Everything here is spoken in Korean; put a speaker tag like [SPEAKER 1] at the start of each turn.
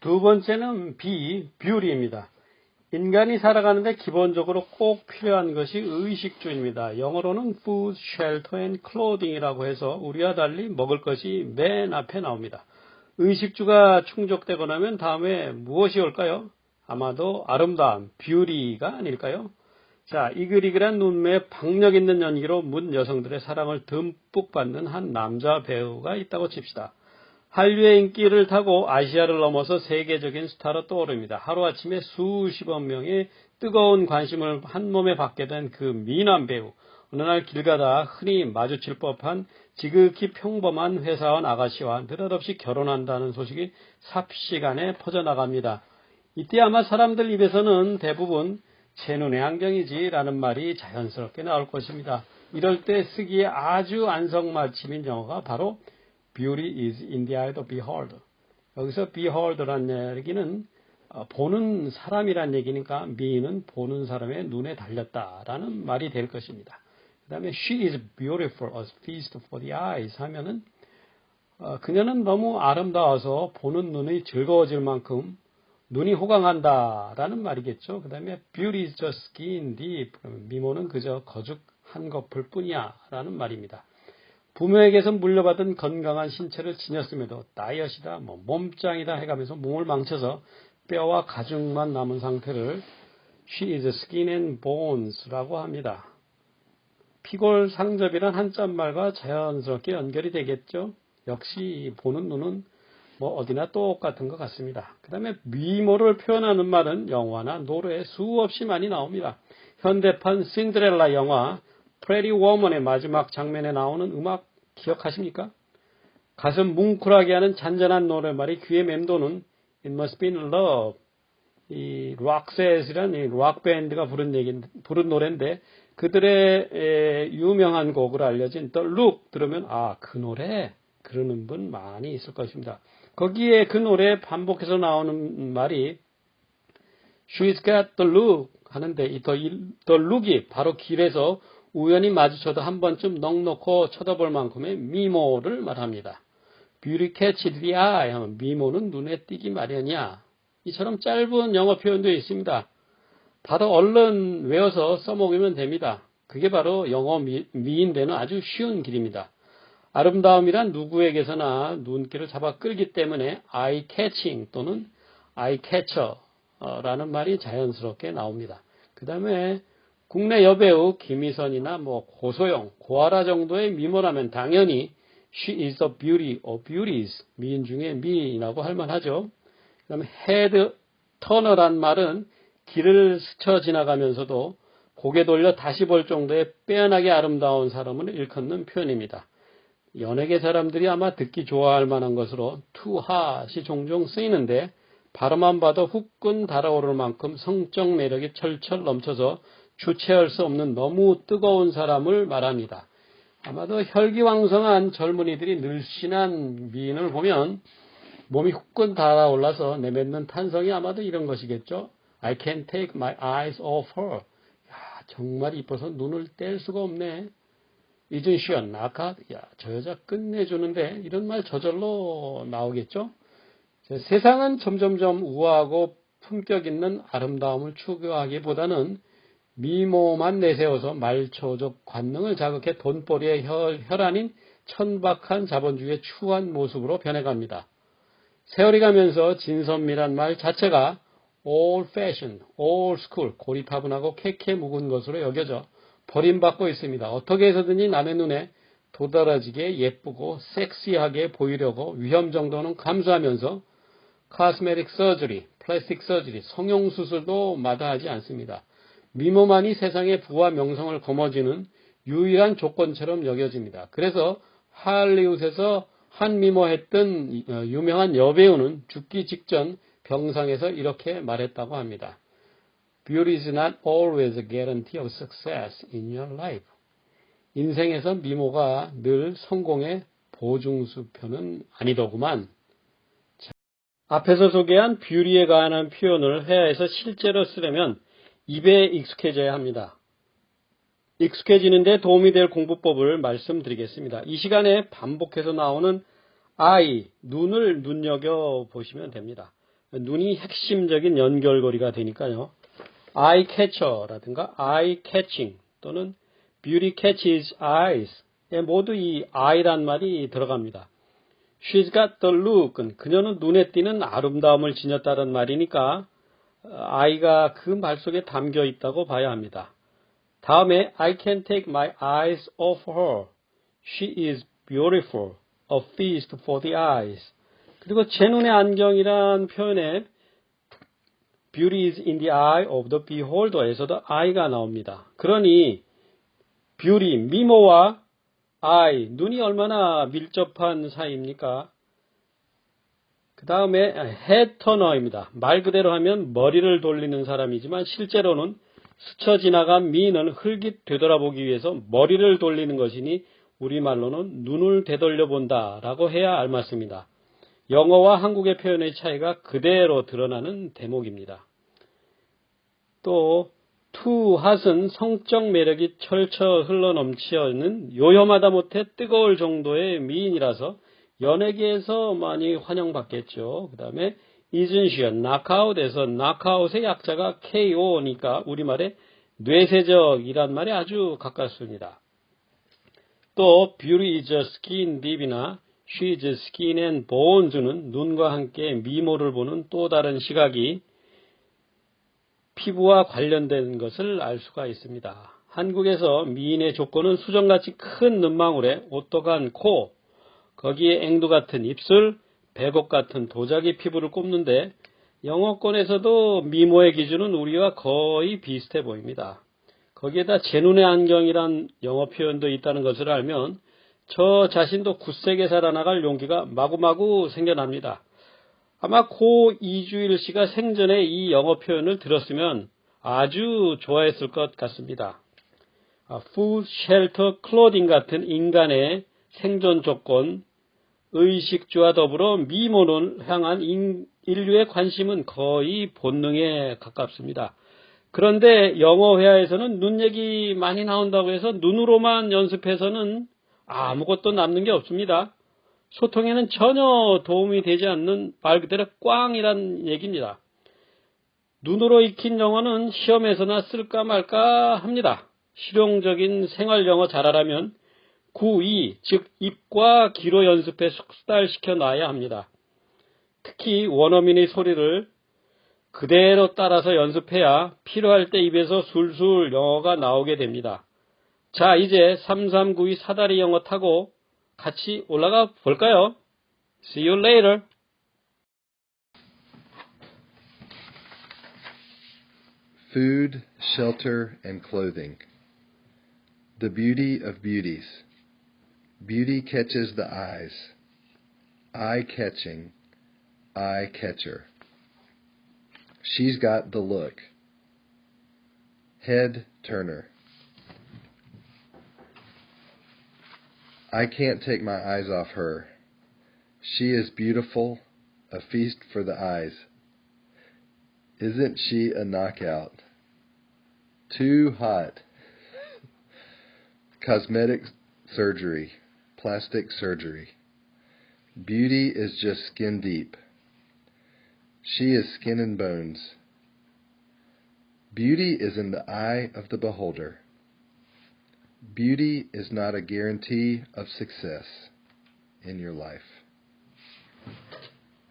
[SPEAKER 1] 두 번째는 beauty입니다. 인간이 살아가는데 기본적으로 꼭 필요한 것이 의식주입니다. 영어로는 food, shelter and clothing이라고 해서 우리와 달리 먹을 것이 맨 앞에 나옵니다. 의식주가 충족되고 나면 다음에 무엇이 올까요? 아마도 아름다움, beauty가 아닐까요? 자, 이글이글한 눈매에 박력 있는 연기로 문 여성들의 사랑을 듬뿍 받는 한 남자 배우가 있다고 칩시다. 한류의 인기를 타고 아시아를 넘어서 세계적인 스타로 떠오릅니다. 하루아침에 수십억 명의 뜨거운 관심을 한몸에 받게 된 그 미남 배우. 어느 날 길 가다 흔히 마주칠 법한 지극히 평범한 회사원 아가씨와 느닷없이 결혼한다는 소식이 삽시간에 퍼져나갑니다. 이때 아마 사람들 입에서는 대부분 제 눈의 안경이지 라는 말이 자연스럽게 나올 것입니다. 이럴 때 쓰기에 아주 안성맞춤인 영어가 바로 Beauty is in the eye of the beholder. 여기서 beholder란 얘기는 보는 사람이란 얘기니까 me는 보는 사람의 눈에 달렸다라는 말이 될 것입니다. 그 다음에 she is beautiful, a feast for the eyes 하면은 그녀는 너무 아름다워서 보는 눈이 즐거워질 만큼 눈이 호강한다라는 말이겠죠. 그 다음에 beauty is just skin deep. 미모는 그저 거죽 한 거풀 뿐이야 라는 말입니다. 부모에게서 물려받은 건강한 신체를 지녔음에도 다이어트이다, 몸짱이다 해가면서 몸을 망쳐서 뼈와 가죽만 남은 상태를 she is skin and bones라고 합니다. 피골 상접이란 한자말과 자연스럽게 연결이 되겠죠. 역시 보는 눈은 어디나 똑같은 것 같습니다. 그 다음에 미모를 표현하는 말은 영화나 노래에 수없이 많이 나옵니다. 현대판 신데렐라 영화 프레티 워먼의 마지막 장면에 나오는 음악 기억하십니까? 가슴 뭉클하게 하는 잔잔한 노래말이 귀에 맴도는 It Must Be Love. 이 락셋이란 락 밴드가 부른 노래인데 그들의 유명한 곡으로 알려진 The Look 들으면 그 노래 그러는 분 많이 있을 것입니다. 거기에 그 노래에 반복해서 나오는 말이 She's got the look 하는데 이 the look이 바로 길에서 우연히 마주쳐도 한 번쯤 넋놓고 쳐다볼 만큼의 미모를 말합니다. Beauty catches the eye 하면 미모는 눈에 띄기 마련이야. 이처럼 짧은 영어 표현도 있습니다. 바로 얼른 외워서 써먹으면 됩니다. 그게 바로 영어 미인되는 아주 쉬운 길입니다. 아름다움이란 누구에게서나 눈길을 잡아 끌기 때문에 eye catching 또는 eye catcher라는 말이 자연스럽게 나옵니다. 그 다음에 국내 여배우 김희선이나 고소영, 고아라 정도의 미모라면 당연히 she is a beauty or beauties, 미인 중에 미인이라고 할 만하죠. 그 다음에 head turner란 말은 길을 스쳐 지나가면서도 고개 돌려 다시 볼 정도의 빼어나게 아름다운 사람을 일컫는 표현입니다. 연예계 사람들이 아마 듣기 좋아할 만한 것으로 too hot이 종종 쓰이는데 발음만 봐도 후끈 달아오를 만큼 성적 매력이 철철 넘쳐서 주체할 수 없는 너무 뜨거운 사람을 말합니다. 아마도 혈기왕성한 젊은이들이 늘씬한 미인을 보면 몸이 후끈 달아올라서 내뱉는 탄성이 아마도 이런 것이겠죠. I can't take my eyes off her. 정말 이뻐서 눈을 뗄 수가 없네. 이준시연, 나카, 저 여자 끝내주는데 이런 말 저절로 나오겠죠. 세상은 점점점 우아하고 품격 있는 아름다움을 추구하기보다는 미모만 내세워서 말초적 관능을 자극해 돈벌이의 혈안인 천박한 자본주의의 추한 모습으로 변해갑니다. 세월이 가면서 진선미란 말 자체가 old fashion, old school, 고리타분하고 캐캐 묵은 것으로 여겨져 버림받고 있습니다. 어떻게 해서든지 남의 눈에 도드라지게 예쁘고 섹시하게 보이려고 위험 정도는 감수하면서 cosmetic surgery, plastic surgery, 성형수술도 마다하지 않습니다. 미모만이 세상의 부와 명성을 거머쥐는 유일한 조건처럼 여겨집니다. 그래서 할리우드에서 한 미모했던 유명한 여배우는 죽기 직전 병상에서 이렇게 말했다고 합니다. Beauty is not always a guarantee of success in your life. 인생에서 미모가 늘 성공의 보증수표는 아니더구만. 앞에서 소개한 뷰티에 관한 표현을 회화에서 실제로 쓰려면 입에 익숙해져야 합니다. 익숙해지는 데 도움이 될 공부법을 말씀드리겠습니다. 이 시간에 반복해서 나오는 eye, 눈을 눈여겨보시면 됩니다. 눈이 핵심적인 연결고리가 되니까요. eye catcher라든가 eye catching 또는 beauty catches eyes에 모두 이 eye란 말이 들어갑니다. She's got the look은 그녀는 눈에 띄는 아름다움을 지녔다는 말이니까 eye가 그 말 속에 담겨 있다고 봐야 합니다. 다음에 I can't take my eyes off her. She is beautiful. A feast for the eyes. 그리고 제 눈의 안경이란 표현에 beauty is in the eye of the beholder에서도 eye가 나옵니다. 그러니 beauty, 미모와 eye, 눈이 얼마나 밀접한 사이입니까? 그 다음에 head turner입니다. 말 그대로 하면 머리를 돌리는 사람이지만 실제로는 스쳐 지나간 미인을 흘깃 되돌아보기 위해서 머리를 돌리는 것이니 우리말로는 눈을 되돌려본다 라고 해야 알맞습니다. 영어와 한국의 표현의 차이가 그대로 드러나는 대목입니다. 또 to hot은 성적 매력이 철철 흘러넘치는 요염하다 못해 뜨거울 정도의 미인이라서 연예계에서 많이 환영받겠죠. 그 다음에 isn't she a knockout에서 knockout의 약자가 KO니까 우리말에 뇌세적이란 말에 아주 가깝습니다. 또 beauty is a skin deep이나 she is skin and bones는 눈과 함께 미모를 보는 또 다른 시각이 피부와 관련된 것을 알 수가 있습니다. 한국에서 미인의 조건은 수정같이 큰 눈망울에 오똑한 코, 거기에 앵두 같은 입술, 백옥 같은 도자기 피부를 꼽는데 영어권에서도 미모의 기준은 우리와 거의 비슷해 보입니다. 거기에다 제 눈의 안경이란 영어 표현도 있다는 것을 알면 저 자신도 굳세게 살아나갈 용기가 마구마구 생겨납니다. 아마 고 이주일 씨가 생전에 이 영어 표현을 들었으면 아주 좋아했을 것 같습니다. food, shelter, clothing 같은 인간의 생존 조건, 의식주와 더불어 미모를 향한 인류의 관심은 거의 본능에 가깝습니다. 그런데 영어 회화에서는 눈 얘기 많이 나온다고 해서 눈으로만 연습해서는 아무것도 남는 게 없습니다. 소통에는 전혀 도움이 되지 않는 말 그대로 꽝이란 얘기입니다. 눈으로 익힌 영어는 시험에서나 쓸까 말까 합니다. 실용적인 생활 영어 잘하려면 구이, 즉 입과 귀로 연습해 숙달시켜 놔야 합니다. 특히 원어민의 소리를 그대로 따라서 연습해야 필요할 때 입에서 술술 영어가 나오게 됩니다. 자, 이제 3392 사다리 영어 타고 같이 올라가 볼까요? See you later.
[SPEAKER 2] Food, shelter, and clothing. The beauty of beauties. Beauty catches the eyes. Eye catching. Eye catcher. She's got the look. Head turner. I can't take my eyes off her. She is beautiful, a feast for the eyes. Isn't she a knockout? Too hot. Cosmetic surgery, plastic surgery. Beauty is just skin deep. She is skin and bones. Beauty is in the eye of the beholder. Beauty is not a guarantee of success in your life.